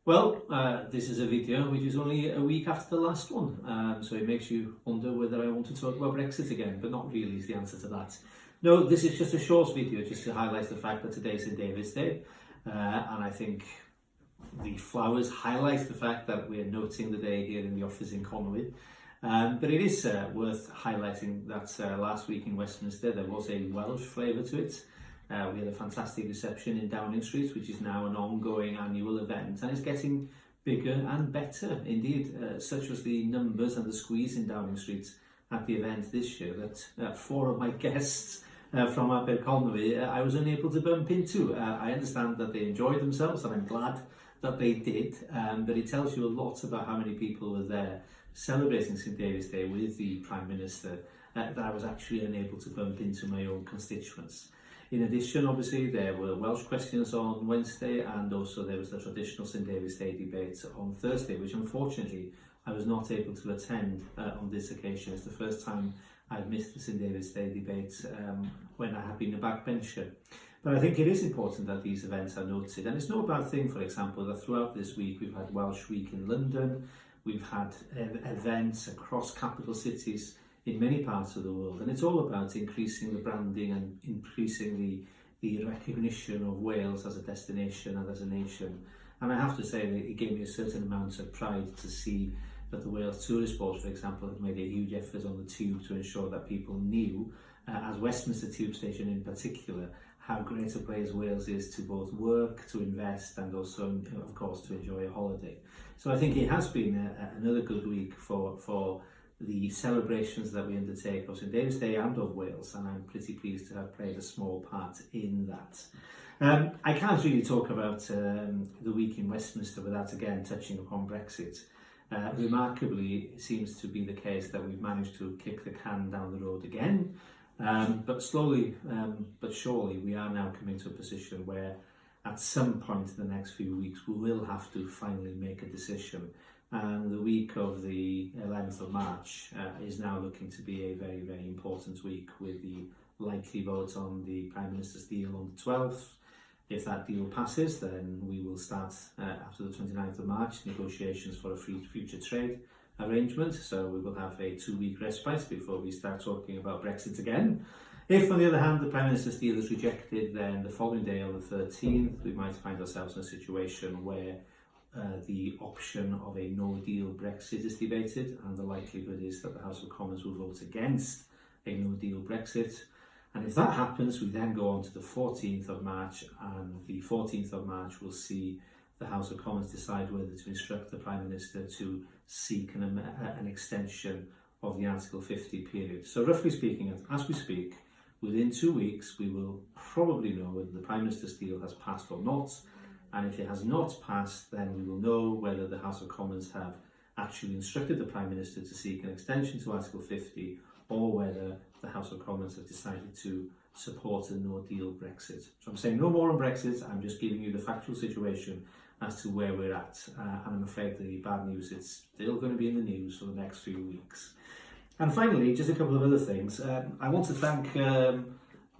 Well, this is a video which is only a week after the last one, so it makes you wonder whether I want to talk about Brexit again, but not really is the answer to that. No, this is just a short video just to highlight the fact that today is St David's Day, and I think the flowers highlight the fact that we're noting the day here in the office in Conwy. But it is worth highlighting that last week in Westminster there was a Welsh flavour to it. We had a fantastic reception in Downing Street, which is now an ongoing annual event, and it's getting bigger and better indeed. Such was the numbers and the squeeze in Downing Street at the event this year that four of my guests from up at Conwy I was unable to bump into. I understand that they enjoyed themselves, and I'm glad that they did, but it tells you a lot about how many people were there celebrating St David's Day with the Prime Minister that I was actually unable to bump into my own constituents. In addition, obviously, there were Welsh questions on Wednesday, and also there was the traditional St David's Day debate on Thursday, which unfortunately I was not able to attend on this occasion. It's the first time I've missed the St David's Day debate when I have been a backbencher. But I think it is important that these events are noted, and it's no bad thing, for example, that throughout this week we've had Welsh Week in London, we've had events across capital cities in many parts of the world, and it's all about increasing the branding and increasing the recognition of Wales as a destination and as a nation. And I have to say that it gave me a certain amount of pride to see that the Wales Tourist Board, for example, had made a huge effort on the tube to ensure that people knew, as Westminster Tube Station in particular, how great a place Wales is to both work, to invest, and also, of course, to enjoy a holiday. So I think it has been another good week for the celebrations that we undertake of St David's Day and of Wales, and I'm pretty pleased to have played a small part in that. I can't really talk about the week in Westminster without again touching upon Brexit. Remarkably, it seems to be the case that we've managed to kick the can down the road again, but slowly but surely we are now coming to a position where at some point in the next few weeks we will have to finally make a decision. And the week of the 11th of March is now looking to be a very, very important week, with the likely vote on the Prime Minister's deal on the 12th. If that deal passes, then we will start after the 29th of March negotiations for a free future trade arrangement. So we will have a 2-week respite before we start talking about Brexit again. If, on the other hand, the Prime Minister's deal is rejected, then the following day on the 13th, we might find ourselves in a situation where the option of a no-deal Brexit is debated, and the likelihood is that the House of Commons will vote against a no-deal Brexit. And if that happens, we then go on to the 14th of March, and the 14th of March will see the House of Commons decide whether to instruct the Prime Minister to seek an extension of the Article 50 period. So roughly speaking, as we speak, within 2 weeks, we will probably know whether the Prime Minister's deal has passed or not. And if it has not passed, then we will know whether the House of Commons have actually instructed the Prime Minister to seek an extension to Article 50, or whether the House of Commons have decided to support a no-deal Brexit. So I'm saying no more on Brexit, I'm just giving you the factual situation as to where we're at. And I'm afraid the bad news, it's still going to be in the news for the next few weeks. And finally, just a couple of other things. I want to thank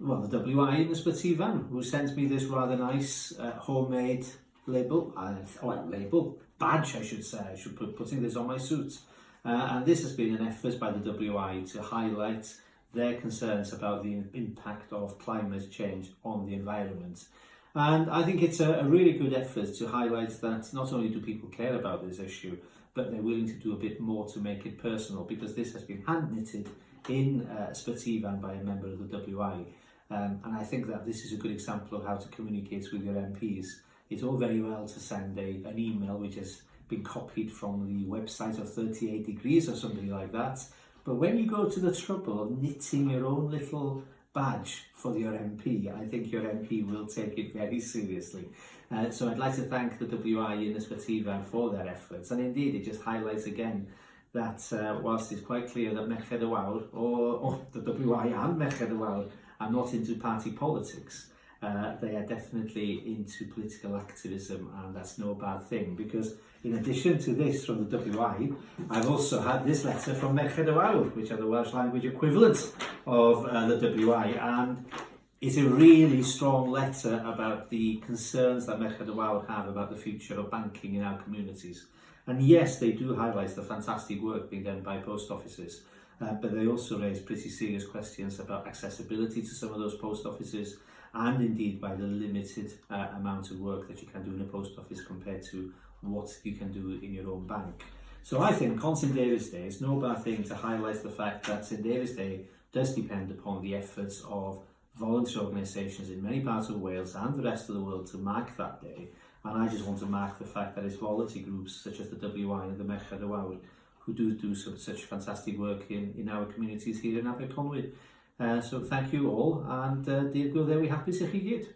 the WI in Ysbyty, who sent me this rather nice homemade badge, I should say. I should putting this on my suit. And this has been an effort by the WI to highlight their concerns about the impact of climate change on the environment. And I think it's a really good effort to highlight that not only do people care about this issue, but they're willing to do a bit more to make it personal, because this has been hand-knitted in Ysbyty by a member of the WI. And I think that this is a good example of how to communicate with your MPs. It's all very well to send an email which has been copied from the website of 38 Degrees or something like that. But when you go to the trouble of knitting your own little badge for your MP, I think your MP will take it very seriously. So I'd like to thank the WI in Ysbyty for their efforts. And indeed, it just highlights again that whilst it's quite clear that Merched y Wawr, or the WI and Merched y Wawr, are not into party politics, they are definitely into political activism, and that's no bad thing, because in addition to this from the WI, I've also had this letter from Merched y Wawr, which are the Welsh language equivalent of the WI, and It's a really strong letter about the concerns that Merched y Wawr have about the future of banking in our communities. And yes, they do highlight the fantastic work being done by post offices, but they also raise pretty serious questions about accessibility to some of those post offices, and indeed by the limited amount of work that you can do in a post office compared to what you can do in your own bank. So I think on St David's Day, it's no bad thing to highlight the fact that St David's Day does depend upon the efforts of volunteer organisations in many parts of Wales and the rest of the world to mark that day. And I just want to mark the fact that it's volunteer groups such as the WI and the Merched y Wawr who do such fantastic work in our communities here in Aberconwy. So thank you all, and diolch there we hapus i chi gyd.